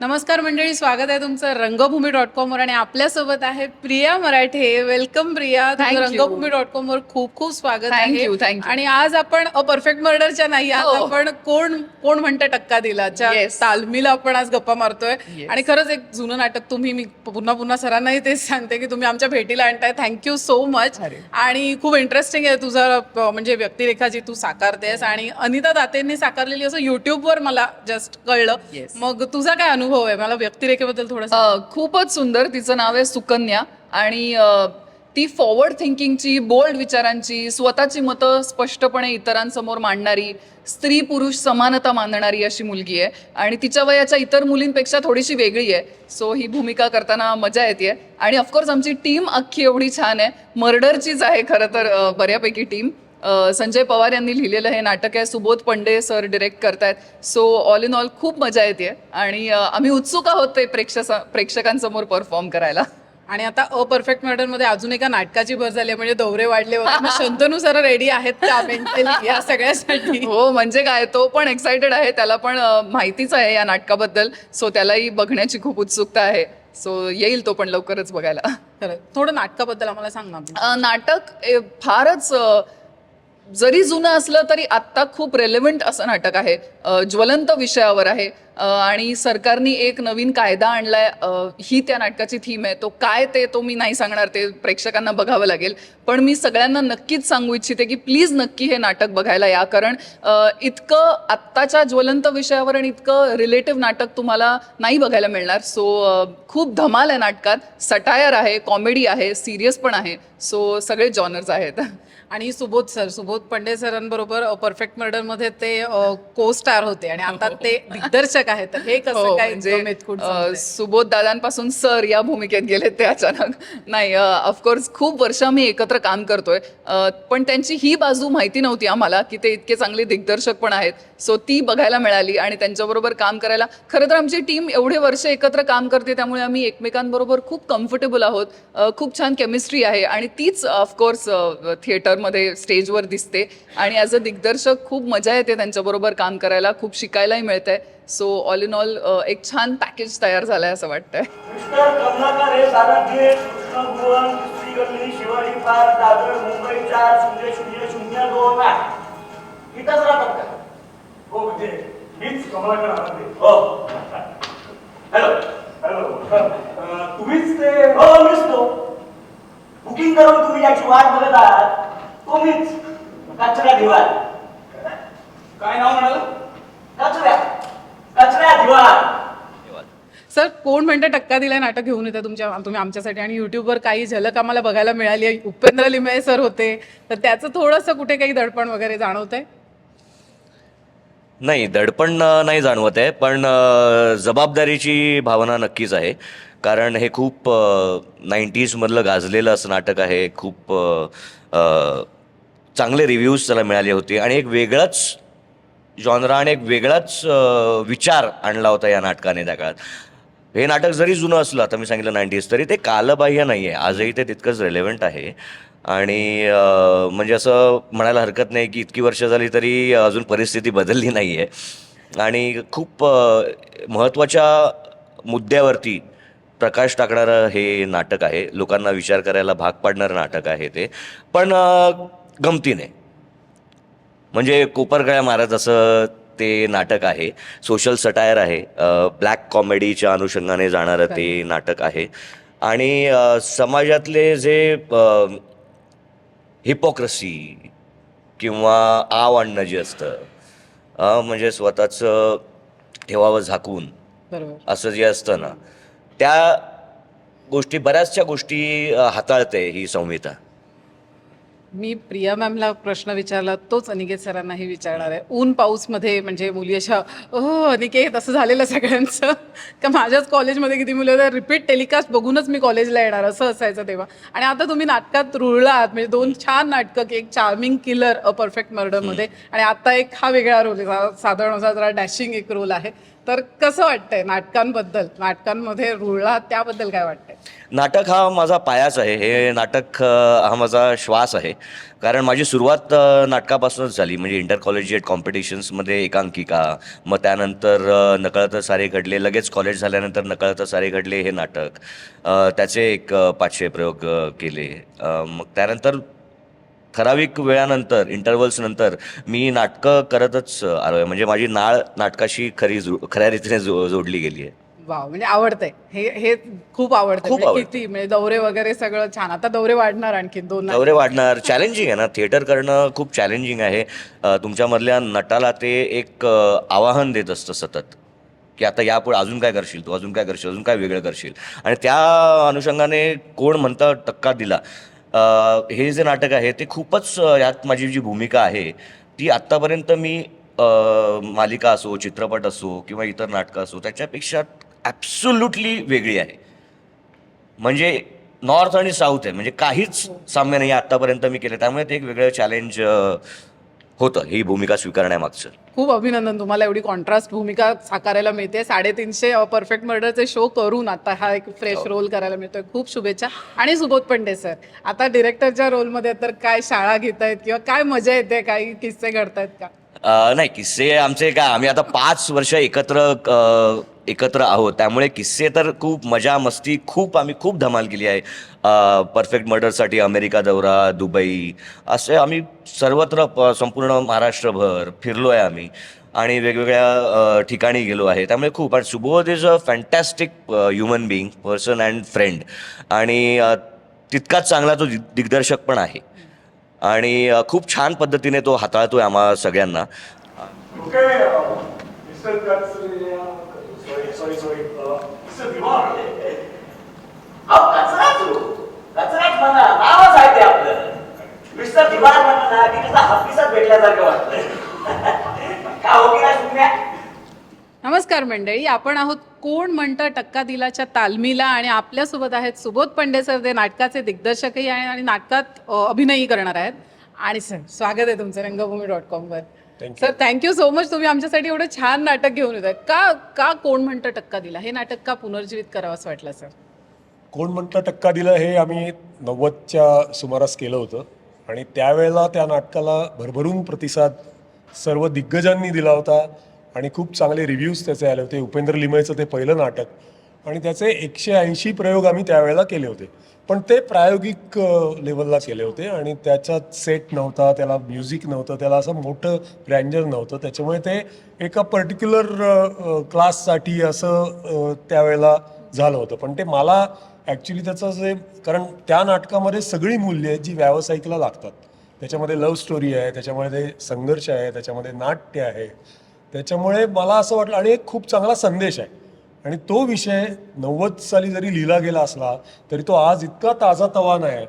नमस्कार मंडळी, स्वागत आहे तुमचं रंगभूमी.com वर आणि आपल्यासोबत आहे प्रिया मराठे. वेलकम प्रिया, तुझं रंगभूमी.com वर खूप खूप स्वागत आहे. थँक्यू. आणि आज आपण अ परफेक्ट मर्डरच्या नाही, आज आपण कोण कोण म्हणतं टक्का दिलाच्या तालमीला आपण आज गप्पा मारतोय. आणि खरंच एक जुनं नाटक तुम्ही, मी पुन्हा पुन्हा सरांनाही तेच सांगते की तुम्ही आमच्या भेटीला आणताय. Thank you so much. आणि खूप इंटरेस्टिंग आहे तुझं म्हणजे व्यक्तिरेखा जी तू साकारतेस आणि अनिता दातेंनी साकारलेली असं युट्यूबवर मला जस्ट कळलं. मग तुझा काय अनुभव आहे? मला व्यक्तिरेखेबद्दल थोडं. खूपच सुंदर. तिचं नाव आहे सुकन्या आणि ती फॉरवर्ड थिंकिंगची, बोल्ड विचारांची, स्वतःची मतं स्पष्टपणे इतरांसमोर मांडणारी, स्त्री पुरुष समानता मानणारी अशी मुलगी आहे आणि तिच्या वयाच्या इतर मुलींपेक्षा थोडीशी वेगळी आहे. सो ही भूमिका करताना मजा येते. आणि ऑफकोर्स आमची टीम अख्खी एवढी छान आहे. मर्डरचीच आहे खरं तर बऱ्यापैकी टीम. संजय पवार यांनी लिहिलेलं हे नाटक आहे. सुबोध पंडे सर डिरेक्ट करतायत. सो ऑल इन ऑल खूप मजा येते आणि आम्ही उत्सुक आहोत ते प्रेक्षकांसमोर परफॉर्म करायला. आणि आता अ परफेक्ट मर्डर मध्ये अजून एका नाटकाची भर झाली आहे, म्हणजे दौरे वाढले वगैरे. मग शंतनू सर रेडी आहेत का मेंटली या सगळ्यासाठी? हो, म्हणजे काय, तो पण एक्सायटेड आहे. त्याला पण माहितीच आहे या नाटकाबद्दल. सो त्यालाही बघण्याची खूप उत्सुकता आहे. सो येईल तो पण लवकरच बघायला. खरं थोडं नाटकाबद्दल आम्हाला सांग ना. नाटक फारच जरी जुनं असलं तरी आत्ता खूप रेलेव्हंट असं नाटक आहे. ज्वलंत विषयावर आहे आणि सरकारने एक नवीन कायदा आणलाय. ही त्या नाटकाची थीम आहे. तो काय तो मी नाही सांगणार, ते प्रेक्षकांना बघावं लागेल. पण मी सगळ्यांना नक्कीच सांगू इच्छिते की प्लीज नक्की हे नाटक बघायला या, कारण इतकं आत्ताच्या ज्वलंत विषयावर आणि इतकं रिलेटिव्ह नाटक तुम्हाला नाही बघायला मिळणार. सो खूप धमाल आहे नाटकात. सटायर आहे, कॉमेडी आहे, सिरियस पण आहे. सो सगळे जॉनर्स आहेत. आणि सुबोध पंडे सरांबरोबर परफेक्ट मर्डर मध्ये ते को स्टार होते आणि आता ते दिग्दर्शक आहेत. तर हे कसं काय म्हणजे सुबोध दादांपासून सर या भूमिकेत गेले ते अचानक नाही. ऑफकोर्स खूप वर्ष आम्ही एकत्र काम करतोय, पण त्यांची ही बाजू माहिती नव्हती आम्हाला की ते इतके चांगले दिग्दर्शक पण आहेत. सो ती बघायला मिळाली आणि त्यांच्याबरोबर काम करायला. खरं तर आमची टीम एवढे वर्ष एकत्र काम करते, त्यामुळे आम्ही एकमेकांबरोबर खूप कम्फर्टेबल आहोत. खूप छान केमिस्ट्री आहे आणि तीच ऑफकोर्स थिएटरमध्ये स्टेजवर दिसते. आणि ॲज अ दिग्दर्शक खूप मजा येते त्यांच्याबरोबर काम करायला. खूप शिकायलाही मिळतंय. सो ऑल इन ऑल एक छान पॅकेज तयार झालंय असं वाटतंय. शिवाजी पार्क, दादर, मुंबई 40002 इथंच राहतात का? हो, म्हणजे हीच कमलाकर आनंदे. हो, हॅलो हॅलो, तुम्हीच ते? हो, मीच तो. बुकिंग करून तुम्ही ज्याची वाट बघत आहात तो मीच, कचरा दिवार. काय नाव म्हणाल? कचरा दिवार. सर, कोण म्हणतं टक्का दिलाय नाटक घेऊन येतं तुम्ही आमच्यासाठी. आणि युट्यूबवर काही झलक आम्हाला बघायला मिळाली आहे. उपेंद्र लिमये सर होते, तर त्याचं थोडंसं कुठे काही दडपण वगैरे जाणवतंय? नाही, दडपण नाही जाणवत आहे, पण जबाबदारीची भावना नक्कीच आहे. कारण हे खूप 90s मधलं गाजलेलं असं नाटक आहे. खूप चांगले रिव्ह्यूज त्याला मिळाले होते आणि एक वेगळाच जॉनरा आणि एक वेगळाच विचार आणला होता या नाटकाने त्या काळात. हे नाटक जरी जुनं असलं, आता मी सांगितलं 90s, तरी ते कालबाह्य नाही आहे. आजही ते तितकंच रेलेव्हंट आहे. आणि म्हणजे असं म्हणायला हरकत नाही की इतकी वर्ष झाली तरी अजून परिस्थिती बदलली नाही आहे. आणि खूप महत्त्वाच्या मुद्द्यावरती प्रकाश टाकणारं हे नाटक आहे. लोकांना विचार करायला भाग पाडणारं नाटक आहे ते, पण गमतीने, म्हणजे कोपरगळ्या मारत असं ते नाटक आहे. सोशल सटायर आहे. ब्लॅक कॉमेडीच्या अनुषंगाने जाणारं ते नाटक आहे. आणि समाजातले जे हिपोक्रसी किंवा आव आणणं जे असतं, म्हणजे स्वतःचं ठेवावं झाकून असं जे असतं ना, त्या गोष्टी, बऱ्याचशा गोष्टी हाताळते ही संहिता. मी प्रिया मॅमला प्रश्न विचारला तोच अनिकेत सरांनाही विचारणार आहे. ऊन पाऊस मध्ये म्हणजे मुली अशा अनिकेत असं झालेलं सगळ्यांचं का माझ्याच कॉलेजमध्ये किती मुलं होतं, रिपीट टेलिकास्ट बघूनच मी कॉलेजला येणार असं असायचं तेव्हा. आणि आता तुम्ही नाटकात रुळलात, म्हणजे 2 छान नाटकं, एक चार्मिंग किलर अ परफेक्ट मर्डरमध्ये आणि आता एक हा वेगळा रोल आहे, साधारण असा जरा डॅशिंग एक रोल आहे. तर कसं वाटतंय नाटकांबद्दल? नाटकांमध्ये रुळला त्याबद्दल काय वाटतंय? नाटक हा माझा पायाच आहे. हे नाटक हा माझा श्वास आहे. कारण माझी सुरुवात नाटकापासूनच झाली. म्हणजे इंटर कॉलेजिएट कॉम्पिटिशन्समध्ये एकांकिका, मग त्यानंतर नकळत सारे घडले, लगेच कॉलेज झाल्यानंतर नकळत सारे घडले हे नाटक, त्याचे एक 500 प्रयोग केले. मग त्यानंतर ठराविक वेळानंतर इंटरव्हल्स नंतर मी नाटकं करतच आलो आहे. म्हणजे माझी नाळ नाटकाशी खऱ्या रीतीने जोडली गेली आहे. वाव, म्हणजे आवडतंय हे हे खूप आवडतंय. खूप म्हणजे आवडतं. किती म्हणजे दौरे वगैरे सगळं छान. आता दौरे वाढणार आणखी 2 दौरे वाढणार. चॅलेंजिंग आहे ना, थिएटर करणं खूप चॅलेंजिंग आहे. तुमच्यामधल्या नटाला ते एक आवाहन देत असतं सतत, की आता यापुढे अजून काय करशील तू, अजून काय करशील, अजून काय वेगळं करशील. आणि त्या अनुषंगाने कोण म्हणतं टक्का दिला, हे जे नाटक आहे ते खूपच यात माझी जी भूमिका आहे ती आत्तापर्यंत मी मालिका असो, चित्रपट असो किंवा इतर नाटकं असो त्याच्यापेक्षा ॲब्सोल्युटली वेगळी आहे. म्हणजे नॉर्थ आणि साऊथ आहे, म्हणजे काहीच साम्य नाही आत्तापर्यंत मी केलं. त्यामुळे ते एक वेगळं चॅलेंज होतं ही भूमिका स्वीकारण्यामागचं. खूप अभिनंदन तुम्हाला, एवढी कॉन्ट्रास्ट भूमिका साकारायला मिळते. 350 परफेक्ट मर्डरचे शो करून आता हा एक फ्रेश रोल करायला मिळतोय. खूप शुभेच्छा. आणि सुबोध पंडे सर, आता डिरेक्टरच्या रोलमध्ये तर काय शाळा घेतायत किंवा काय मजा येते, काही किस्से घडतायत का? नाही, किस्से आमचे काय, आम्ही आता 5 वर्ष एकत्र आहोत. त्यामुळे किस्से तर खूप मजा मस्ती, आम्ही खूप धमाल केली आहे. परफेक्ट मर्डरसाठी अमेरिका दौरा, दुबई, असे आम्ही सर्वत्र संपूर्ण महाराष्ट्रभर फिरलो आहे आम्ही आणि वेगवेगळ्या ठिकाणी गेलो आहे. त्यामुळे खूप, आणि Subodh is a fantastic human being, person and friend. आणि तितकाच चांगला तो दिग्दर्शक पण आहे. आणि खूप छान पद्धतीने तो हाताळतोय आम्हा सगळ्यांना. ओके मिस्टर सॉरी मिस्टर दिवाण, अहो कचराच म्हणा, नावच आहे ते आपलं. मिस्टर दिवाण म्हणलं ना की तुझा हापिसात भेटल्यासारखं वाटतंय. का हो की नाही सुकण्या? नमस्कार मंडळी, आपण आहोत कोण म्हणतं टक्का दिलाच्या तालमीला आणि आपल्यासोबत आहेत सुबोध पंडे सर, ते नाटकाचे दिग्दर्शकही आहे आणि नाटकात अभिनयही करणार आहेत. आणि सर, स्वागत आहे तुमचं रंगभूमी.com वर. सर, थँक्यू सो मच, तुम्ही आमच्यासाठी एवढं छान नाटक घेऊन येत आहेत. का कोण म्हणतं टक्का दिला हे नाटक का पुनर्जीवित करावं असं वाटलं सर? कोण म्हणतं टक्का दिला हे आम्ही 90च्या सुमारास केलं होतं आणि त्यावेळेला त्या नाटकाला भरभरून प्रतिसाद सर्व दिग्गजांनी दिला होता आणि खूप चांगले रिव्ह्यूज त्याचे आले होते. उपेंद्र लिमयचं ते पहिलं नाटक आणि त्याचे 180 प्रयोग आम्ही त्यावेळेला केले होते. पण ते प्रायोगिक लेवलला केले होते आणि त्याच्यात सेट नव्हता, त्याला म्युझिक नव्हतं, त्याला असं मोठं ग्रँजर नव्हतं. त्याच्यामुळे ते एका पर्टिक्युलर क्लाससाठी असं त्यावेळेला झालं होतं. पण ते मला ॲक्च्युली त्याचं जे, कारण त्या नाटकामध्ये सगळी मूल्य आहेत जी व्यावसायिकला लागतात. त्याच्यामध्ये लव्ह स्टोरी आहे, त्याच्यामध्ये संघर्ष आहे, त्याच्यामध्ये नाट्य आहे. त्याच्यामुळे मला असं वाटलं, आणि एक खूप चांगला संदेश आहे. आणि तो विषय 90 साली जरी लिहिला गेला असला तरी तो आज इतका ताजा तवाना आहे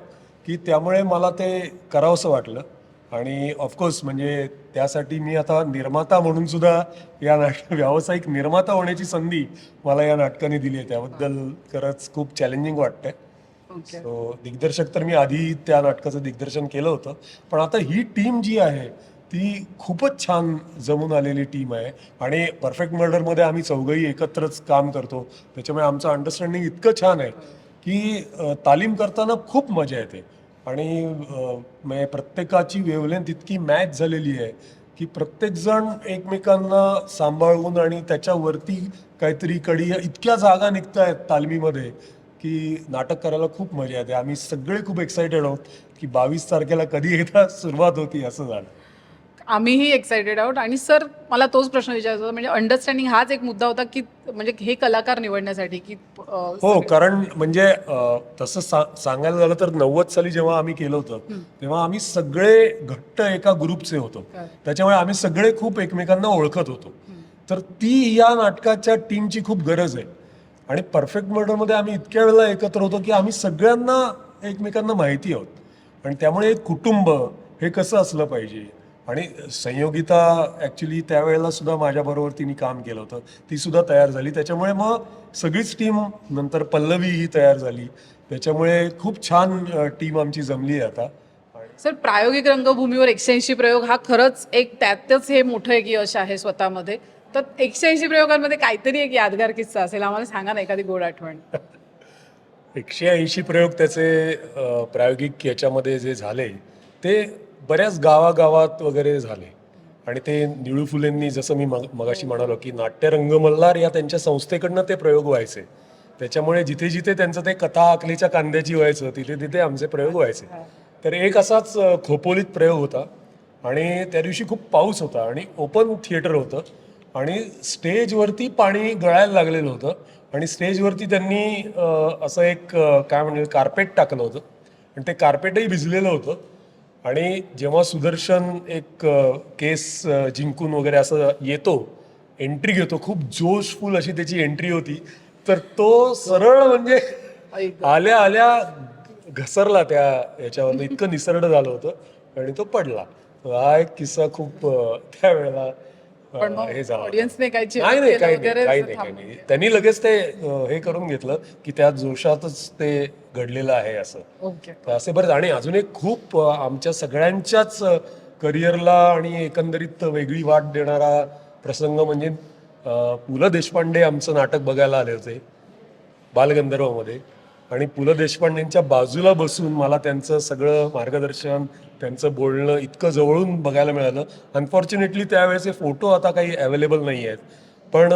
की त्यामुळे मला ते करावंसं वाटलं. आणि ऑफकोर्स म्हणजे त्यासाठी मी आता निर्माता म्हणून सुद्धा या व्यावसायिक निर्माता होण्याची संधी मला या नाटकाने दिली आहे. त्याबद्दल खरंच खूप चॅलेंजिंग वाटतंय. सो दिग्दर्शक तर मी आधी त्या नाटकाचं दिग्दर्शन केलं होतं, पण आता ही टीम जी आहे ती खूपच छान जमून आलेली टीम आहे. आणि परफेक्ट मर्डरमध्ये आम्ही चौघंही एकत्रच काम करतो, त्याच्यामुळे आमचं अंडरस्टँडिंग इतकं छान आहे की तालीम करताना खूप मजा येते. आणि म्हणजे प्रत्येकाची वेवलेंथ इतकी मॅच झालेली आहे की प्रत्येकजण एकमेकांना सांभाळून आणि त्याच्यावरती काहीतरी कडी, इतक्या जागा निघत आहेत तालमीमध्ये की नाटक करायला खूप मजा येते. आम्ही सगळे खूप एक्सायटेड आहोत की 22 तारखेला कधी एकदा सुरुवात होती असं झालं. आम्हीही एक्सायटेड आहोत. आणि सर, मला तोच प्रश्न विचारायचा होता, म्हणजे अंडरस्टँडिंग हाच एक मुद्दा होता की म्हणजे हे कलाकार निवडण्यासाठी की हो, कारण म्हणजे तसं सांगायला झालं तर 90 साली जेव्हा आम्ही केलं होतं तेव्हा आम्ही सगळे घट्ट एका ग्रुपचे होतो. त्याच्यामुळे आम्ही सगळे खूप एकमेकांना ओळखत होतो. तर ती या नाटकाच्या टीमची खूप गरज आहे. आणि परफेक्ट मर्डरमध्ये आम्ही इतक्या वेळेला एकत्र होतो की आम्ही सगळ्यांना एकमेकांना माहिती आहोत. आणि त्यामुळे एक कुटुंब हे कसं असलं पाहिजे. आणि संयोगिता ॲक्च्युली त्यावेळेला सुद्धा माझ्याबरोबर तिने काम केलं होतं, ती सुद्धा तयार झाली. त्याच्यामुळे मग सगळीच टीम, नंतर पल्लवी ही तयार झाली. त्याच्यामुळे खूप छान टीम आमची जमली आहे आता. सर, प्रायोगिक रंगभूमीवर 180 प्रयोग हा खरंच एक त्यातच हे मोठं एक यश आहे स्वतःमध्ये. तर 180 प्रयोगांमध्ये काहीतरी एक यादगार किस्सा असेल, आम्हाला सांगा ना एखादी गोड आठवण. 180 प्रयोग त्याचे प्रायोगिक याच्यामध्ये जे झाले ते बऱ्याच गावागावात वगैरे झाले. आणि ते निळू फुलेंनी जसं मी मगाशी म्हणालो की नाट्य रंगमल्हार या त्यांच्या संस्थेकडनं ते प्रयोग व्हायचे. त्याच्यामुळे जिथे जिथे त्यांचं ते कथा आखलीच्या कांद्याची व्हायचं तिथे तिथे आमचे प्रयोग व्हायचे. तर एक असाच खोपोलीत प्रयोग होता आणि त्या दिवशी खूप पाऊस होता आणि ओपन थिएटर होतं आणि स्टेजवरती पाणी गळायला लागलेलं होतं आणि स्टेजवरती त्यांनी असं एक काय म्हणजे कार्पेट टाकलं होतं आणि ते कार्पेटही भिजलेलं होतं. आणि जेव्हा सुदर्शन एक केस जिंकून वगैरे असं येतो, एंट्री घेतो, खूप जोशफुल अशी त्याची एंट्री होती. तर तो सरळ म्हणजे आल्या आल्या घसरला त्या याच्यावर, इतकं निसरड झालं होतं आणि तो पडला. हा एक किस्सा खूप त्यावेळेला पण मग हे झालं. ऑडियन्सने काही चिडवत नाही नाही केलं काही नाही वगैरे काही असं नाही काही थांबून नाही. त्यांनी लगेच ते हे करून घेतलं की त्या जोशातच ते घडलेलं आहे असं. ओके. तर असे बरेच आणि अजून एक खूप आमच्या सगळ्यांच्याच करिअरला आणि एकंदरीत वेगळी वाट देणारा प्रसंग म्हणजे पु ल देशपांडे आमचं नाटक बघायला आले होते बालगंधर्वमध्ये आणि पु ल देशपांडेंच्या बाजूला बसून मला त्यांचं सगळं मार्गदर्शन त्यांचं बोलणं इतकं जवळून बघायला मिळालं. अनफॉर्च्युनेटली त्यावेळेचे फोटो आता काही अवेलेबल नाही आहेत, पण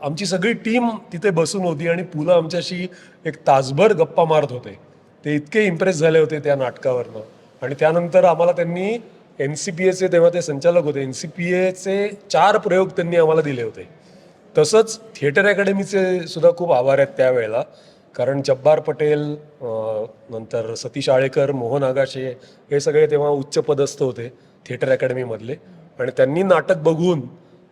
आमची सगळी टीम तिथे बसून होती आणि पु ल आमच्याशी एक तासभर गप्पा मारत होते. ते इतके इम्प्रेस झाले होते त्या नाटकावरनं. आणि त्यानंतर आम्हाला त्यांनी NCPAचे तेव्हा ते संचालक होते, NCPAचे 4 प्रयोग त्यांनी आम्हाला दिले होते. तसंच थिएटर अकॅडमीचे सुद्धा खूप आभार आहेत त्यावेळेला, कारण जब्बार पटेल, नंतर सतीश आळेकर, मोहन आगाशे हे सगळे तेव्हा उच्च पदस्थ होते थिएटर अकॅडमीमधले आणि त्यांनी नाटक बघून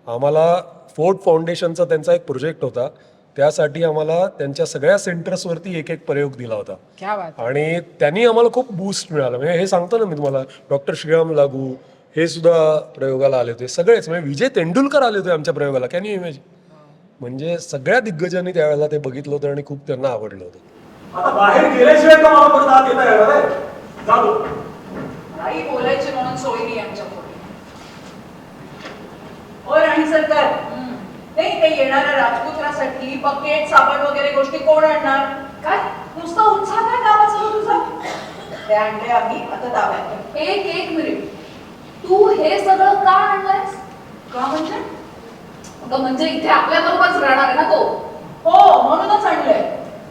आम्हाला फोर्ट फाउंडेशनचा त्यांचा एक प्रोजेक्ट होता, त्यासाठी आम्हाला त्यांच्या सगळ्या सेंटर्सवरती एक एक प्रयोग दिला होता. क्या बात. आणि त्यांनी आम्हाला खूप बूस्ट मिळालं. म्हणजे हे सांगतो ना मी तुम्हाला, डॉक्टर श्रीराम लागू हे सुद्धा प्रयोगाला आले होते सगळेच. म्हणजे विजय तेंडुलकर आले होते आमच्या प्रयोगाला, कॅन यू इमॅजिन. म्हणजे सगळ्या दिग्गजांनी त्यावेळेला ते बघितलं होतं आणि खूप त्यांना आवडलं होतं. आता बाहेर गेल्याशिवाय का मला परत आत येता येणार आहे? जातो. काही बोलायचे म्हणून सोय नाही आमच्या पुढे. ओ राणी सरकार, नाही ते येणाऱ्या राजपुत्रासाठी बकेट साबण वगैरे गोष्टी कोण आणणार? काय नुसतं उत्साह काय कामाचा हो तुझा? ते आणले आम्ही आता दाव्यात. एक मिनिट, तू हे सगळं का आणलंयस? का म्हणजे? अगं म्हणजे इथे आपल्या बरोबरच राहणार आहे ना तो. हो म्हणूनच आणलंय.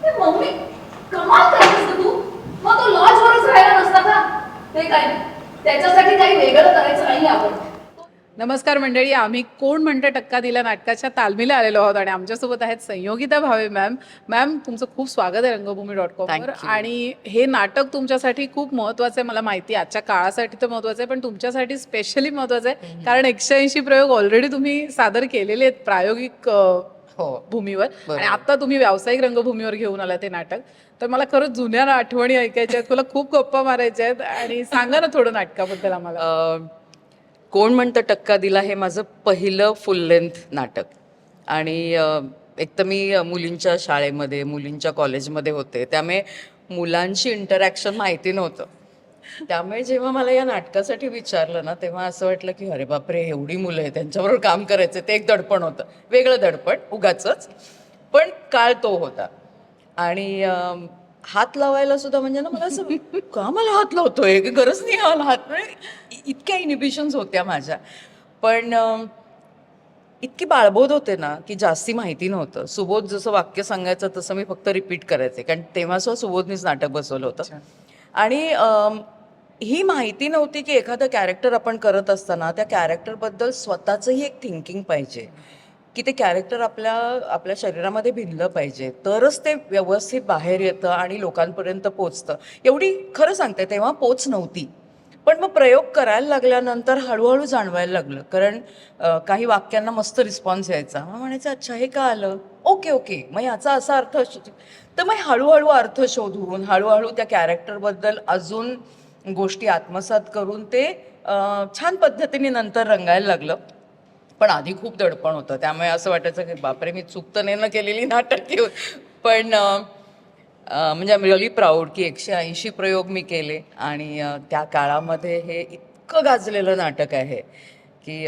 ए, मम्मी कमाल करतेस ग तू. मग तो लॉजवरच राहिला नसता का? ते काय नाही, त्याच्यासाठी काही वेगळं करायचं नाही आपण. नमस्कार मंडळी, आम्ही कोण म्हणतं टक्का दिला नाटकाच्या तालमीला आलेलो आहोत आणि आमच्यासोबत आहेत संयोगिता भावे मॅम. मॅम, तुमचं खूप स्वागत आहे रंगभूमी.com वर. आणि हे नाटक तुमच्यासाठी खूप महत्त्वाचं आहे, मला माहिती आहे. आजच्या काळासाठी तर महत्त्वाचं आहे, पण तुमच्यासाठी स्पेशली महत्त्वाचं आहे कारण 180 प्रयोग ऑलरेडी तुम्ही सादर केलेले आहेत प्रायोगिक भूमीवर आणि आता तुम्ही व्यावसायिक रंगभूमीवर घेऊन आला ते नाटक. तर मला खरंच जुन्या आठवणी ऐकायच्या आहेत, तुला खूप गप्पा मारायच्या आहेत आणि सांगा ना थोडं नाटकाबद्दल आम्हाला. कोण म्हणतं टक्का दिला हे माझं पहिलं फुल लेंथ नाटक आणि एक तर मी मुलींच्या शाळेमध्ये मुलींच्या कॉलेजमध्ये होते, त्यामुळे मुलांशी इंटरॅक्शन माहिती नव्हतं. त्यामुळे जेव्हा मला या नाटकासाठी विचारलं ना तेव्हा असं वाटलं की अरे बापरे, एवढी मुलं आहे त्यांच्याबरोबर काम करायचं. ते एक दडपण होतं, वेगळं दडपण उगाचच, पण काळ तो होता. आणि हात लावायला सुद्धा म्हणजे ना मला असं का मला हात लावतोय, गरज नाही मला हात, म्हणजे इतक्या इनिबिशन्स होत्या माझ्या. पण इतकी बाळबोध होते ना की जास्ती माहिती नव्हतं. सुबोध जसं वाक्य सांगायचं तसं मी फक्त रिपीट करायचे, कारण तेव्हा सुद्धा सुबोधनीच नाटक बसवलं होतं. आणि ही माहिती नव्हती की एखादं कॅरेक्टर आपण करत असताना त्या कॅरेक्टरबद्दल स्वतःचंही एक थिंकिंग पाहिजे, की ते कॅरेक्टर आपल्या शरीरामध्ये भिनलं पाहिजे, तरच ते व्यवस्थित बाहेर येतं आणि लोकांपर्यंत पोचतं. एवढी खरं सांगते तेव्हा पोच नव्हती. पण मग प्रयोग करायला लागल्यानंतर हळूहळू जाणवायला लागलं, कारण काही वाक्यांना मस्त रिस्पॉन्स यायचा. मग म्हणायचं अच्छा हे का आलं, ओके मग याचा असा अर्थ तर मग हळूहळू अर्थ शोधून हळूहळू त्या कॅरेक्टरबद्दल अजून गोष्टी आत्मसात करून ते छान पद्धतीने नंतर रंगायला लागलं. पण आधी खूप दडपण होतं, त्यामुळे असं वाटायचं की बापरे मी चूक तर नाही ना केलेली नाटक घेऊन. पण म्हणजे आय एम रिअली प्राऊड की 180 प्रयोग मी केले आणि त्या काळामध्ये हे इतकं गाजलेलं नाटक आहे की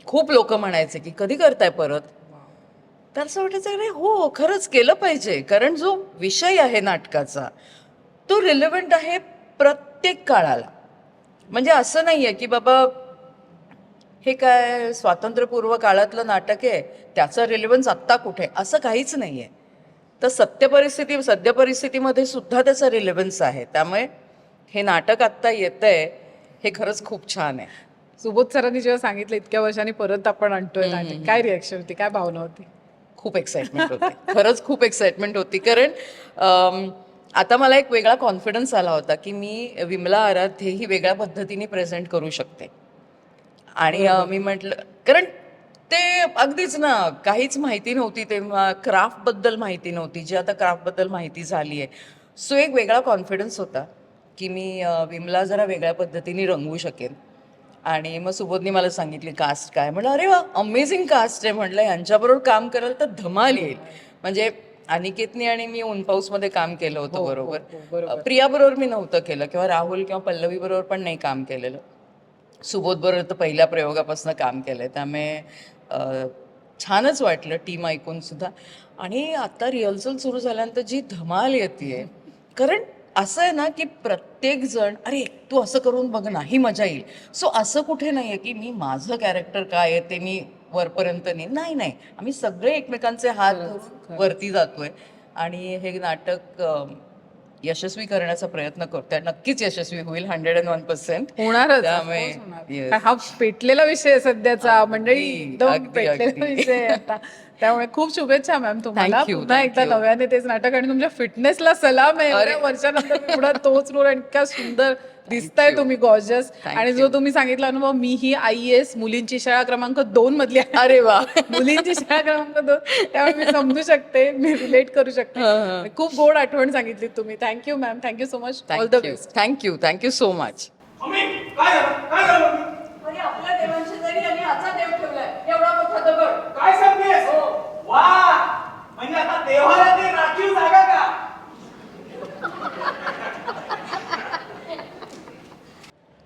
खूप लोक म्हणायचे की कधी करताय परत. तर असं वाटायचं अरे हो खरंच केलं पाहिजे, कारण जो विषय आहे नाटकाचा तो रिलेव्हंट आहे प्रत्येक काळाला. म्हणजे असं नाही आहे की बाबा हे काय स्वातंत्र्यपूर्व काळातलं नाटक आहे, त्याचा रिलेव्हन्स आत्ता कुठे, असं काहीच नाही आहे. तर सद्य परिस्थितीमध्ये सुद्धा त्याचा रिलेव्हन्स आहे. त्यामुळे हे नाटक आत्ता येतंय हे खरंच खूप छान आहे. सुबोध सरांनी जेव्हा सांगितलं इतक्या वर्षांनी परत आपण आणतोय नाटक, काय रिॲक्शन होती, काय भावना होती? खूप एक्साइटमेंट होती, खरंच खूप एक्साइटमेंट होती. कारण आता मला एक वेगळा कॉन्फिडन्स आला होता की मी विमला आराध्य ही वेगळ्या पद्धतीने प्रेझेंट करू शकते. आणि मी म्हटलं, कारण ते अगदीच ना काहीच माहिती नव्हती तेव्हा, क्राफ्टबद्दल माहिती नव्हती, जी आता क्राफ्टबद्दल माहिती झाली आहे. सो एक वेगळा कॉन्फिडन्स होता की मी विमला जरा वेगळ्या पद्धतीने रंगवू शकेन. आणि मग सुबोधनी मला सांगितली कास्ट काय, म्हटलं अरे वा अमेझिंग कास्ट आहे, म्हटलं यांच्याबरोबर काम कराल तर धमाल येईल. म्हणजे अनिकेतनी आणि मी ऊन पाऊसमध्ये काम केलं होतं बरोबर. प्रिया बरोबर मी नव्हतं केलं, किंवा राहुल किंवा पल्लवी बरोबर पण नाही काम केलेलं. सुबोध बरोबर तर पहिल्या प्रयोगापासून काम केलंय, त्यामुळे छानच वाटलं टीम ऐकून सुद्धा. आणि आता रिहर्सल सुरू झाल्यानंतर जी धमाल येते, कारण असं आहे ना की प्रत्येक जण अरे तू असं करून बघ ना ही मजा येईल. सो असं कुठे नाही आहे की मी माझं कॅरेक्टर काय आहे ते मी वरपर्यंत नाही नाही, आम्ही सगळे एकमेकांचे हात धरून वरती जातोय. आणि हे नाटक यशस्वी करण्याचा प्रयत्न करतोय, नक्कीच यशस्वी होईल 101%. होणारच, त्यामुळे of course होणार. yes. कारण हा पेटलेला विषय आहे सध्याचा, मंडळी एकदम अगदी, पेटलेला अगदी. विषय आहे आता. त्यामुळे खूप शुभेच्छा मॅम तुम्हाला. Thank you, पुन्हा thank एकदा you. नव्याने तेच नाटक, आणि तुमच्या फिटनेसला सलाम आहे. एवढ्या वर्षानंतर पुढे तोच रोल, आणि इतका सुंदर दिसताय you. तुम्ही, गॉर्जस. Thank आणि जो तुम्ही सांगितला अनुभव, मी ही IAS मुलींची शाळा क्रमांक 2 मधली आहे. अरे वा. मुलींची शाळा क्रमांक 2, त्यामुळे मी समजू शकते, मी रिलेट करू शकते. खूप गोड आठवण सांगितली तुम्ही. Thank you ma'am, thank you so much. All the best. Thank you so much. Mummy काय झालं काय झालं मम्मी? अरे आपल्या देवांशी जरी यांनी असा देव ठेवलाय, एवढा मोठा दगड. काय सांगतेस वा, म्हणजे आता देवाला ते राखीव जागा का?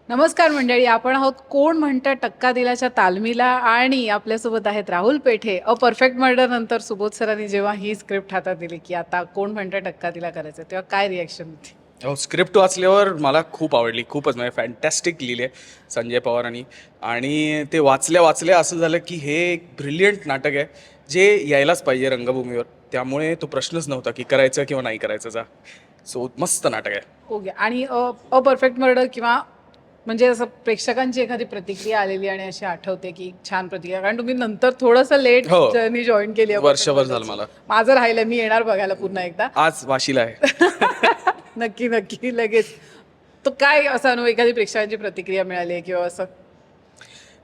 नमस्कार मंडळी, आपण आहोत कोण म्हणतं टक्का दिलाच्या तालमीला, आणि आपल्यासोबत आहेत राहुल पेठे. अ परफेक्ट मर्डर नंतर सुबोध सरांनी जेव्हा ही स्क्रिप्ट हातात दिली की आता कोण म्हणतं टक्का दिला करायचं, तेव्हा काय रिॲक्शन होती? स्क्रिप्ट वाचल्यावर मला खूप आवडली, खूपच म्हणजे फॅन्टॅस्टिक लिहिले संजय पवारांनी. आणि ते वाचल्या असं झालं की हे एक ब्रिलियंट नाटक आहे जे यायलाच पाहिजे रंगभूमीवर. त्यामुळे तो प्रश्नच नव्हता की करायचं किंवा नाही करायचं. सो मस्त नाटक आहे. ओके. आणि अ परफेक्ट मर्डर किंवा म्हणजे असं प्रेक्षकांची एखादी प्रतिक्रिया आलेली आणि अशी आठवते की छान प्रतिक्रिया, कारण तुम्ही नंतर थोडंसं लेट हो. जर्नी जॉईन केली आहे. वर्षभर झालं मला. माझं राहिलं, मी येणार बघायला पुन्हा एकदा. आज वाशीला आहे. नक्की नक्की लगेच. तो काय असा अनुभव, एखादी प्रेक्षकांची प्रतिक्रिया मिळाली आहे किंवा असं?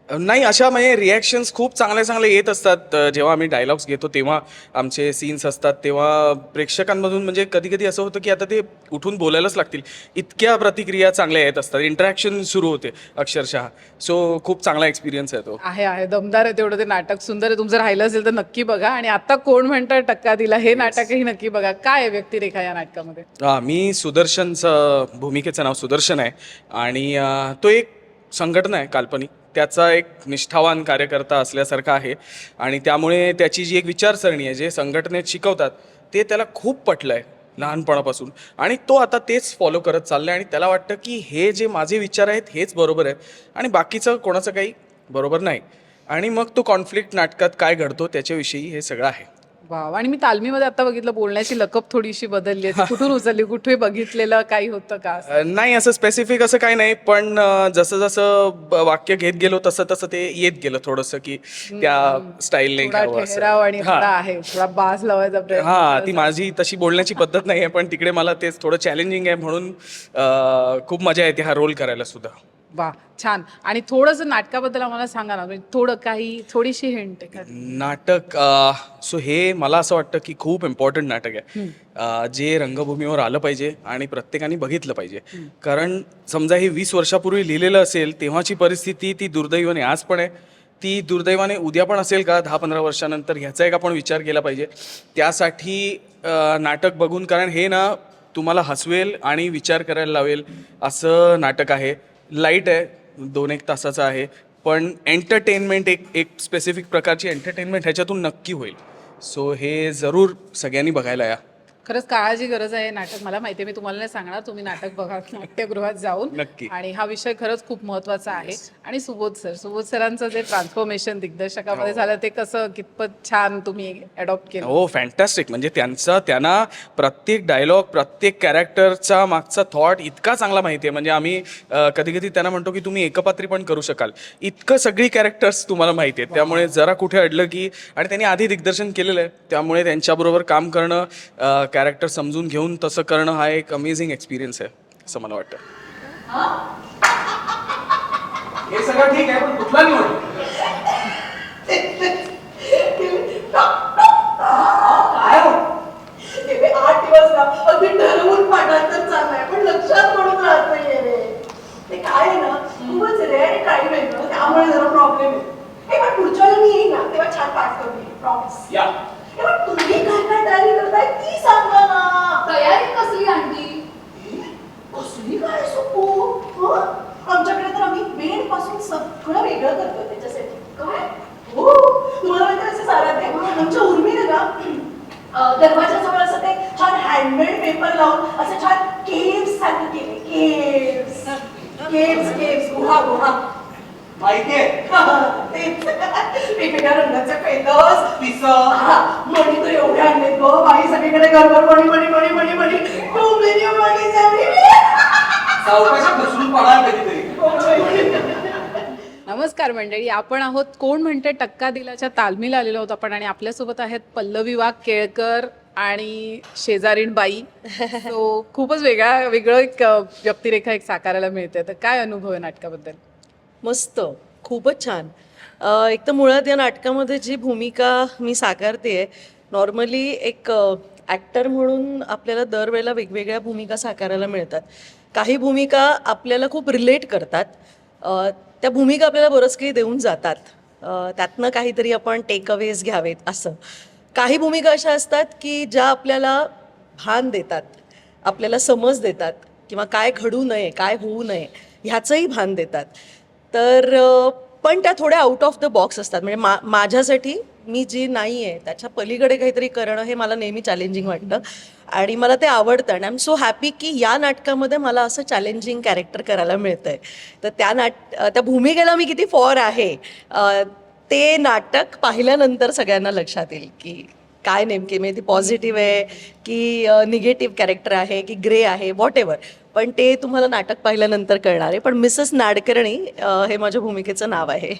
नाही, अशा म्हणजे रिॲक्शन्स खूप चांगले येत असतात. जेव्हा आम्ही डायलॉग्स घेतो तेव्हा आमचे सीन्स असतात तेव्हा प्रेक्षकांमधून म्हणजे कधी कधी असं होतं की आता ते उठून बोलायलाच लागतील, इतक्या प्रतिक्रिया चांगल्या येत असतात. इंटरॅक्शन सुरू होते अक्षरशः. सो खूप चांगला एक्सपिरियन्स आहे तो. आहे दमदार आहे तेवढं ते नाटक, सुंदर आहे. तुमचं राहिलं असेल तर नक्की बघा. आणि आता कोण म्हणतं टक्का दिला हे नाटकही नक्की बघा. काय आहे व्यक्तिरेखा या नाटकामध्ये? मी सुदर्शनचं, भूमिकेचं नाव सुदर्शन आहे. आणि तो एक संघटना आहे काल्पनिक, त्याचा एक निष्ठावान कार्यकर्ता असल्यासारखा आहे. आणि त्यामुळे त्याची जी एक विचारसरणी आहे, जे संघटनेत शिकवतात ते त्याला खूप पटलं आहे लहानपणापासून. आणि तो आता तेच फॉलो करत चालला आहे. आणि त्याला वाटतं की हे जे माझे विचार आहेत हेच बरोबर आहेत आणि बाकीचं कोणाचं काही बरोबर नाही. आणि मग तो कॉन्फ्लिक्ट नाटकात काय घडतो त्याच्याविषयी हे सगळं आहे. वा. आणि मी तालमीमध्ये आता बघितलं बोलण्याची लकब थोडीशी बदलली आहे. कुठून उचलली, कुठे बघितलेलं काही होतं का? नाही, असं स्पेसिफिक असं काही नाही, पण जसं जसं वाक्य घेत गेलो तसं तसं ते येत गेलं थोडंसं की त्या स्टाईलने थोडा ठहराव आणि थोडा आहे, थोडा बास लावायचा प्रयत्न. हा, ती माझी तशी बोलण्याची पद्धत नाही आहे, पण तिकडे मला तेच थोडं चॅलेंजिंग आहे म्हणून खूप मजा येते हा रोल करायला सुद्धा. वा, छान. आणि थोडंसं नाटकाबद्दल आम्हाला सांगा ना, म्हणजे थोडं काही, थोडीशी हिंट एखादी. नाटक सो हे मला असं वाटतं की खूप इम्पॉर्टंट नाटक आहे, जे रंगभूमीवर आलं पाहिजे आणि प्रत्येकाने बघितलं पाहिजे. कारण समजा हे 20 वर्षापूर्वी लिहिलेलं असेल तेव्हाची परिस्थिती ती दुर्दैवाने आज पण आहे, ती दुर्दैवाने उद्या पण असेल का 10-15 वर्षानंतर, ह्याचा एक आपण विचार केला पाहिजे. त्यासाठी नाटक बघून, कारण हे ना तुम्हाला हसवेल आणि विचार करायला लावेल असं नाटक आहे. लाईट आहे, 2-1 तासाचं आहे, पण एंटरटेनमेंट एक स्पेसिफिक प्रकारची एंटरटेनमेंट ह्याच्यातून नक्की होईल. सो हे जरूर सगळ्यांनी बघायला या. खरंच काळाची गरज आहे नाटक. मला माहिती आहे, मी तुम्हाला नाही सांगणार, तुम्ही नाटक बघा नाट्यगृहात जाऊन. नक्की. आणि हा विषय खरंच खूप महत्त्वाचा आहे. आणि सुबोध सरांचं जे ट्रान्सफॉर्मेशन दिग्दर्शकामध्ये झालं ते कसं कितपत छान तुम्ही अडॉप्ट केलं. हो फॅन्टॅस्टिक. म्हणजे त्यांना प्रत्येक डायलॉग प्रत्येक कॅरेक्टरचा मागचा थॉट इतका चांगला माहिती आहे. म्हणजे आम्ही कधी कधी त्यांना म्हणतो की तुम्ही एकपात्री पण करू शकाल, इतकं सगळी कॅरेक्टर्स तुम्हाला माहिती आहेत. त्यामुळे जरा कुठे अडलं की, आणि त्यांनी आधी दिग्दर्शन केलेलं आहे त्यामुळे त्यांच्याबरोबर काम करणं, कॅरेक्टर समजून घेऊन तसं करणं हा एक अमेझिंग एक्सपिरियन्स आहे असं मला वाटतं. हे सगळं ठीक आहे पण कुठला निवड? काय हो? गेले 8 दिवस ना अगदी ठरवून पाठांतर चाललाय पण लक्षात पडून राहत नाहीये रे. ते काय आहे ना, खूपच रेअर टाइम आहे ना, त्यामुळे जरा प्रॉब्लेम आहे. हे पण पुढच्या वेळी मी येईन ना तेव्हा छान पाठ करून येईन, प्रॉमिस. या पण तुम्ही काय काय तयारी करताय ती सांगा ना. तयारी कसली आणली? कसली काय सोपू? आमच्याकडे तर आम्ही बेड पासून सगळं वेगळं करतो त्याच्यासाठी. काय हो तुम्हाला माहिती आहे, असं सारा ते आमच्या उर्मीने ना दरवाजाजवळ असं ते छान हँडमेड पेपर लावून असं छान केव्स सारखं केले. केव्स गुहा माहितीये तेच वेगवेगळ्या रंगाचे पेपर्स मणी तर एवढे आणलेत ग बाई, सगळीकडे घरभर मणी मणी मणी मणी मणी टू मेनी मणी सावकाशात घसरून पडाल कधीतरी. नमस्कार मंडळी, आपण आहोत कोण म्हणते टक्का दिलाच्या तालमीला आलेलो आहोत आपण. आणि आपल्यासोबत आहेत पल्लवी वाघ केळकर आणि शेजारीण बाई. सो खूपच वेगळं एक व्यक्तिरेखा एक साकारायला मिळते. तर काय अनुभव आहे नाटकाबद्दल? मस्त, खूपच छान. एक तर मुळात या नाटकामध्ये जी भूमिका मी साकारते, नॉर्मली एक ॲक्टर म्हणून आपल्याला दरवेळेला वेगवेगळ्या भूमिका साकारायला मिळतात. काही भूमिका आपल्याला खूप रिलेट करतात, त्या भूमिका आपल्याला बरंच काही देऊन जातात, त्यातनं काहीतरी आपण टेक अवेज घ्यावेत असं. काही भूमिका अशा असतात की ज्या आपल्याला भान देतात, आपल्याला समज देतात, किंवा काय घडू नये काय होऊ नये ह्याचंही भान देतात. तर पण त्या थोड्या आउट ऑफ द बॉक्स असतात. म्हणजे माझ्यासाठी मी जी नाही आहे त्याच्या पलीकडे काहीतरी करणं हे मला नेहमी चॅलेंजिंग वाटतं आणि मला ते आवडतं. आणि आय एम सो हॅपी की या नाटकामध्ये मला असं चॅलेंजिंग कॅरेक्टर करायला मिळतं आहे. तर त्या भूमिकेला मी किती फॉर आहे ते नाटक पाहिल्यानंतर सगळ्यांना लक्षात येईल की काय नेमके, म्हणजे ती पॉझिटिव्ह आहे की निगेटिव्ह कॅरेक्टर आहे की ग्रे आहे, व्हॉट एव्हर. पण ते तुम्हाला नाटक पाहिल्यानंतर कळणार आहे. पण मिसेस नाडकर्णी हे माझ्या भूमिकेचं नाव आहे.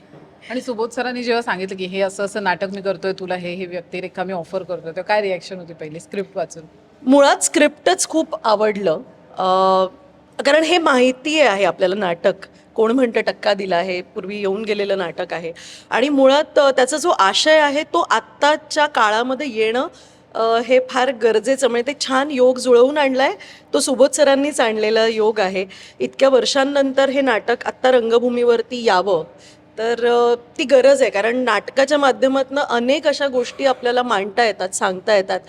आणि सुबोध सरांनी जेव्हा सांगितलं की हे असं असं नाटक मी करतोय, तुला हे व्यक्तिरेखा मी ऑफर करतोय, तेव्हा काय रिॲक्शन होती पहिली स्क्रिप्ट वाचून? मुळात स्क्रिप्टच खूप आवडलं, कारण हे माहिती आहे आपल्याला नाटक कोण म्हणतं टक्का दिला आहे पूर्वी येऊन गेलेलं नाटक आहे. आणि मुळात त्याचा जो आशय आहे तो आत्ताच्या काळामध्ये येणं हे फार गरजेचं. म्हणजे ते छान योग जुळवून आणला आहे, तो सुबोध सरांनीच आणलेला योग आहे. इतक्या वर्षांनंतर हे नाटक आत्ता रंगभूमीवरती यावं तर ती गरज आहे. कारण नाटकाच्या माध्यमातून अनेक अशा गोष्टी आपल्याला मांडता येतात, सांगता येतात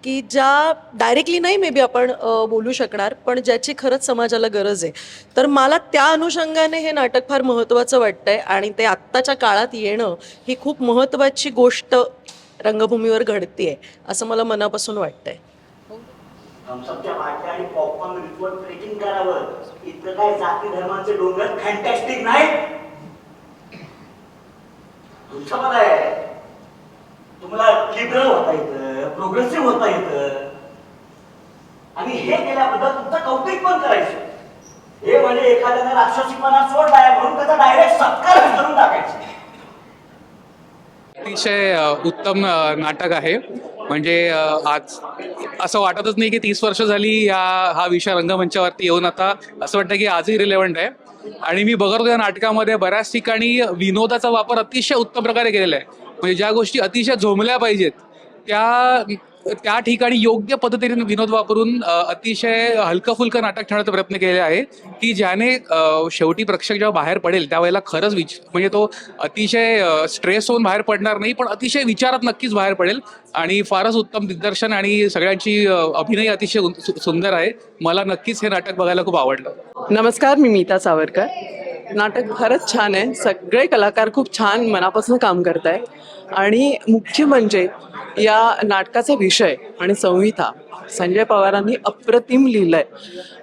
की ज्या डायरेक्टली नाही मे बी आपण बोलू शकणार, पण ज्याची खरंच समाजाला गरज आहे. तर मला त्या अनुषंगाने हे नाटक फार महत्त्वाचं वाटतं आहे आणि ते आत्ताच्या काळात येणं ही खूप महत्त्वाची गोष्ट रंगभूमीवर घडतीये असं मला मनापासून वाटतंय. थम्सअपच्या बाटल्या आणि पॉपकॉर्न रिचवर ट्रेकिंग करावं, इतकं काय जाती धर्मांचे डोंगर फॅन्टॅस्टिक नाही. तुमचं मला आहे, तुम्हाला लिबरल होता येतं, प्रोग्रेसिव्ह होता येतं आणि हे केल्याबद्दल तुमचं कौतुक पण करायचं. हे म्हणजे एखाद्याने राक्षसीपणा सोडलाय म्हणून त्याचा डायरेक्ट सत्कार करून टाकायचा. अतिशय उत्तम नाटक आहे. म्हणजे आज असं वाटतच नाही की 30 वर्ष झाली हा विषय रंगमंचावरती येऊन आता असं वाटतं की आजही रिलेव्हंट आहे. आणि मी बघत होतो या नाटकामध्ये बऱ्याच ठिकाणी विनोदाचा वापर अतिशय उत्तम प्रकारे केलेला आहे. म्हणजे ज्या गोष्टी अतिशय झोंबल्या पाहिजेत त्या ठिकाणी योग्य पद्धतीने विनोद वापरून अतिशय हलकं फुलकं नाटक ठेवण्याचा प्रयत्न केलेला आहे की ज्याने शेवटी प्रेक्षक जेव्हा बाहेर पडेल त्यावेळेला खरंच म्हणजे तो अतिशय स्ट्रेस होऊन बाहेर पडणार नाही, पण अतिशय विचारात नक्कीच बाहेर पडेल. आणि फारच उत्तम दिग्दर्शन आणि सगळ्यांची अभिनय अतिशय सुंदर आहे. मला नक्कीच हे नाटक बघायला खूप आवडलं. नमस्कार, मी मीता सावरकर. नाटक खरंच छान आहे. सगळे कलाकार खूप छान मनापासून काम करत आहे आणि मुख्य म्हणजे या नाटकाचा विषय आणि संहिता संजय पवारांनी अप्रतिम लिहिलंय.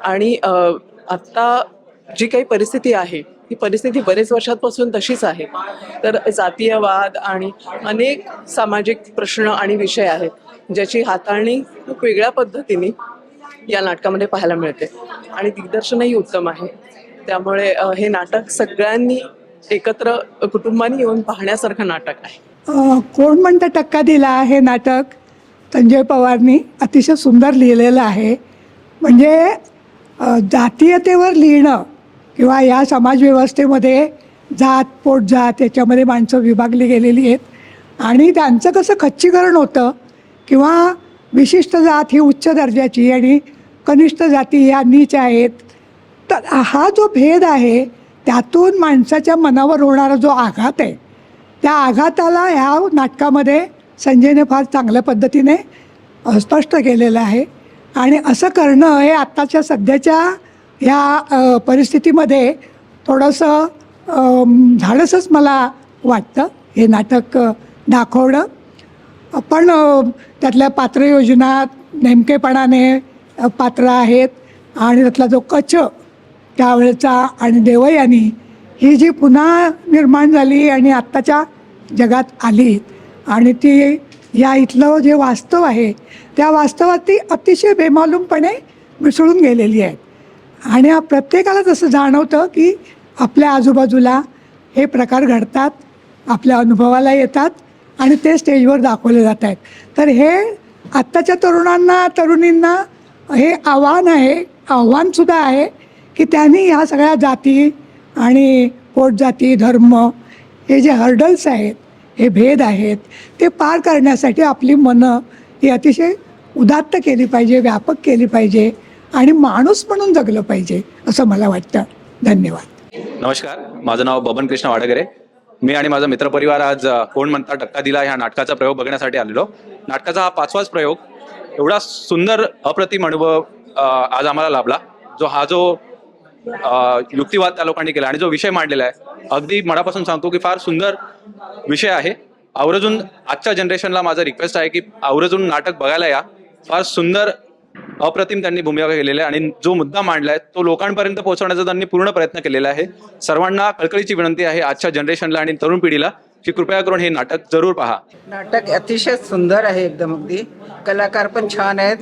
आणि आत्ता जी काही परिस्थिती आहे ही परिस्थिती बरेच वर्षांपासून तशीच आहे. तर जातीयवाद आणि अनेक सामाजिक प्रश्न आणि विषय आहेत ज्याची हाताळणी खूप वेगळ्या पद्धतीने या नाटकामध्ये पाहायला मिळते आणि दिग्दर्शनही उत्तम आहे. त्यामुळे हे नाटक सगळ्यांनी एकत्र कुटुंबाने येऊन पाहण्यासारखं नाटक आहे. कोण म्हणतं टक्का दिला हे नाटक संजय पवारनी अतिशय सुंदर लिहिलेलं आहे. म्हणजे जातीयतेवर लिहिणं किंवा या समाजव्यवस्थेमध्ये जात पोटजात याच्यामध्ये माणसं विभागली गेलेली आहेत आणि त्यांचं कसं खच्चीकरण होतं किंवा विशिष्ट जात ही उच्च दर्जाची आणि कनिष्ठ जाती ह्या नीच आहेत. तर हा जो भेद आहे त्यातून माणसाच्या मनावर होणारा जो आघात आहे त्या आघाताला ह्या नाटकामध्ये संजयने फार चांगल्या पद्धतीने स्पष्ट केलेलं आहे. आणि असं करणं हे आत्ताच्या सध्याच्या ह्या परिस्थितीमध्ये थोडंसं धाडसच मला वाटतं हे नाटक दाखवणं. पण त्यातल्या पात्रयोजना नेमकेपणाने पात्र आहेत आणि त्यातला जो कच त्यावेळेचा आणि देवयानी ही जी पुन्हा निर्माण झाली आणि आत्ताच्या जगात आली आणि ती या इथलं जे वास्तव आहे त्या वास्तवात ती अतिशय बेमालूमपणे मिसळून गेलेली आहे. आणि प्रत्येकाला तसं जाणवतं की आपल्या आजूबाजूला हे प्रकार घडतात, आपल्या अनुभवाला येतात आणि ते स्टेजवर दाखवले जात आहेत. तर हे आत्ताच्या तरुणींना हे आव्हानसुद्धा आहे की त्यांनी ह्या सगळ्या जाती आणि पोटजाती धर्म हे जे हर्डल्स आहेत हे भेद आहेत ते पार करण्यासाठी आपली मनं ही अतिशय उदात्त केली पाहिजे, व्यापक केली पाहिजे आणि माणूस म्हणून जगलं पाहिजे असं मला वाटतं. धन्यवाद. नमस्कार, माझं नाव बबन कृष्ण वाडगरे. मी आणि माझा मित्रपरिवार आज कोण म्हणता टक्का दिला ह्या नाटकाचा प्रयोग बघण्यासाठी आलेलो. नाटकाचा हा 5वाच प्रयोग. एवढा सुंदर अप्रतिम अनुभव आज आम्हाला लाभला. जो युक्तिवाद त्या लोकांनी केला आणि जो विषय मांडलेला आहे अगदी मनापासून सांगतो की फार सुंदर विषय आहे. आवर्जून आजच्या जनरेशनला माझा रिक्वेस्ट आहे की आवर्जून नाटक बघायला या. फार सुंदर अप्रतिम त्यांनी भूमिका केलेली आहे आणि जो मुद्दा मांडलाय तो लोकांपर्यंत पोहोचवण्याचा त्यांनी पूर्ण प्रयत्न केलेला आहे. सर्वांना कळकळीची विनंती आहे आजच्या जनरेशनला आणि तरुण पिढीला की कृपया करून हे नाटक जरूर पहा. नाटक अतिशय सुंदर आहे एकदम. अगदी कलाकार पण छान आहेत.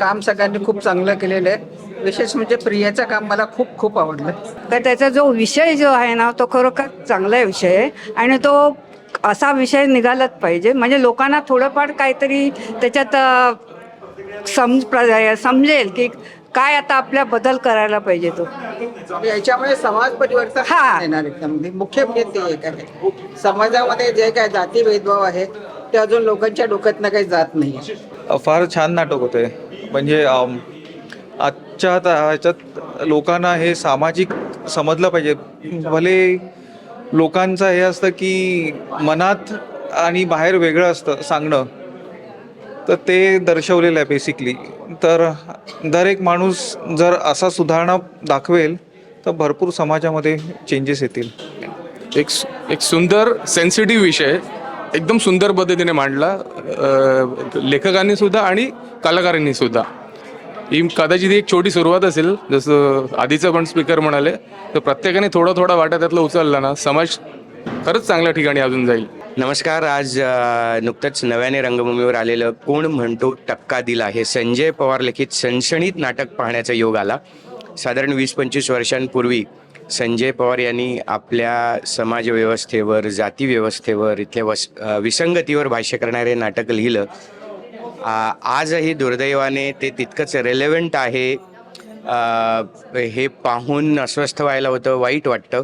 काम सगळ्यांनी खूप चांगलं केलेलं आहे. विशेष म्हणजे प्रियाचं काम मला खूप खूप आवडलं. तर त्याचा जो विषय जो आहे ना तो खरोखर चांगला विषय आहे आणि तो असा विषय निघालाच पाहिजे म्हणजे लोकांना थोडंफार काहीतरी त्याच्यात समजेल की काय आता आपल्या बदल करायला पाहिजे. तो याच्यामुळे समाज परिवर्तन येणार एकदम. मुख्य म्हणजे ते एक आहे समाजामध्ये जे काय जाती भेदभाव आहे ते अजून लोकांच्या डोक्यातनं काही जात नाही. फार छान नाटक होते. म्हणजे आजच्या ह्याच्यात लोकांना हे सामाजिक समजलं पाहिजे. भले लोकांचं हे असतं की मनात आणि बाहेर वेगळं असतं सांगणं, तर ते दर्शवलेलं आहे बेसिकली. तर दर एक माणूस जर असा सुधारणा दाखवेल तर भरपूर समाजामध्ये चेंजेस येतील. एक सुंदर सेन्सिटिव्ह विषय एकदम सुंदर पद्धतीने मांडला लेखकांनी सुद्धा आणि कलाकारांनी सुद्धा. ही कदाचित एक छोटी सुरुवात असेल, जसं आधीचं पण स्पीकर म्हणाले, तर प्रत्येकाने थोडा थोडा वाटा त्यातला उचलला ना समाज खरंच चांगल्या ठिकाणी अजून जाईल. नमस्कार. आज नुकतंच नव्याने रंगभूमीवर आलेलं कोण म्हणतो टक्का दिला हे संजय पवार लिखित सणसणीत नाटक पाहण्याचा योग आला. साधारण 20-25 वर्षांपूर्वी संजय पवार यांनी आपल्या समाजव्यवस्थेवर, जातीव्यवस्थेवर, इथल्या विसंगतीवर भाष्य करणारे नाटक लिहिलं. आजही दुर्दैवाने ते तितकंच रेलेव्हंट आहे हे पाहून अस्वस्थ व्हायला होतं, वाईट वाटतं.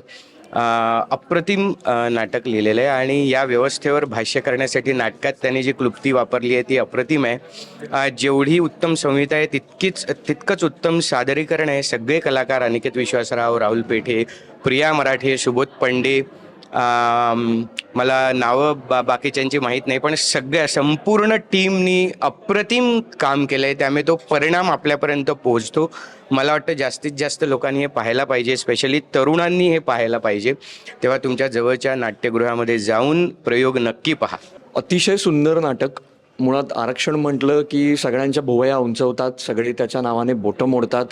अप्रतिम नाटक लिहिलेलं आहे आणि या व्यवस्थेवर भाष्य करण्यासाठी नाटकात त्यांनी जी क्लुप्ती वापरली आहे ती अप्रतिम आहे. जेवढी उत्तम संहिता आहे तितकंच उत्तम सादरीकरण आहे. सगळे कलाकार अनिकेत विश्वासराव, राहुल पेठे, प्रिया मराठे, सुबोध पंडे, मला नावं बाकीच्यांची माहीत नाही, पण संपूर्ण टीमनी अप्रतिम काम केलं आहे, त्यामुळे तो परिणाम आपल्यापर्यंत पोहोचतो. मला वाटतं जास्तीत जास्त लोकांनी हे पाहायला पाहिजे, स्पेशली तरुणांनी हे पाहायला पाहिजे. तेव्हा तुमच्या जवळच्या नाट्यगृहामध्ये जाऊन प्रयोग नक्की पहा. अतिशय सुंदर नाटक. मुळात आरक्षण म्हटलं की सगळ्यांच्या भुवया उंचवतात, सगळे त्याच्या नावाने बोटं मोडतात.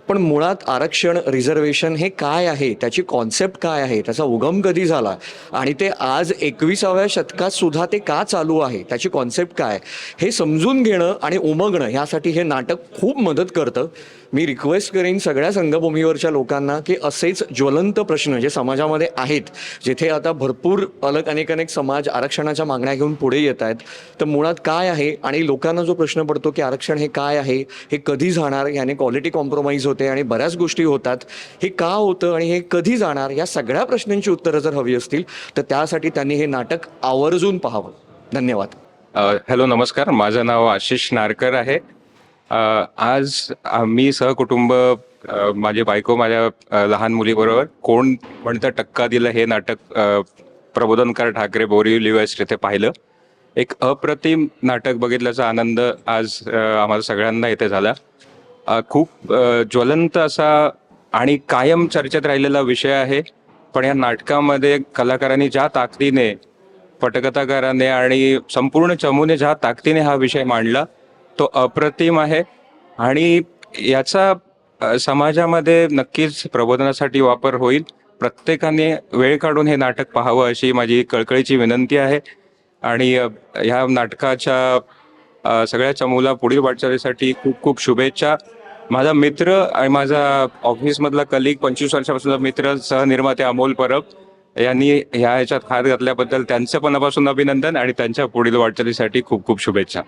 पण मुळात आरक्षण, रिझर्वेशन हे काय आहे, त्याची कॉन्सेप्ट काय आहे, त्याचा उगम कधी झाला आणि ते आज 21व्या शतकात सुद्धा ते का चालू आहे, त्याची कॉन्सेप्ट काय, हे समजून घेणं आणि उमगणं ह्यासाठी हे नाटक खूप मदत करतं. मी रिक्वेस्ट करेन सगळ्या संघभूमीवरच्या लोकांना की असेच ज्वलंत प्रश्न जे समाजामध्ये आहेत, जिथे आता भरपूर अनेक समाज आरक्षणाच्या मागण्या घेऊन पुढे येत आहेत, तर मुळात काय आहे आणि लोकांना जो प्रश्न पडतो की आरक्षण हे काय आहे, हे कधी जाणार, याने क्वालिटी कॉम्प्रोमाइज होते आणि बऱ्याच गोष्टी होतात, हे का होतं आणि हे कधी जाणार, या सगळ्या प्रश्नांची उत्तरं जर हवी असतील तर त्यासाठी त्यांनी हे नाटक आवर्जून पाहावं. धन्यवाद. हॅलो, नमस्कार. माझं नाव आशिष नारकर आहे. आज मी सहकुटुंब, माझी बायको, माझ्या लहान मुलीबरोबर कोण म्हणतं टक्का दिला हे नाटक प्रबोधनकार ठाकरे बोरिवली वेस्ट इथे पाहिलं. एक अप्रतिम नाटक बघितल्याचा आनंद आज आम्हाला सगळ्यांना इथे झाला. खूप ज्वलंत असा आणि कायम चर्चेत राहिलेला विषय आहे, पण या नाटकामध्ये कलाकारांनी ज्या ताकदीने, पटकथाकाराने आणि संपूर्ण चमूने ज्या ताकदीने हा विषय मांडला तो अप्रतिम आहे आणि याचा समाजामध्ये नक्कीच प्रबोधनासाठी वापर होईल. प्रत्येकाने वेळ काढून हे नाटक पाहावं अशी माझी कळकळीची विनंती आहे. आणि ह्या नाटकाच्या सगळ्या चमूला पुढील वाटचालीसाठी खूप खूप शुभेच्छा. माझा मित्र आणि माझा ऑफिसमधला कलिग, 25 वर्षापासूनचा मित्र, सहनिर्माते अमोल परब यांनी ह्याच्यात हात घातल्याबद्दल त्यांचं मनापासून अभिनंदन आणि त्यांच्या पुढील वाटचालीसाठी खूप खूप शुभेच्छा.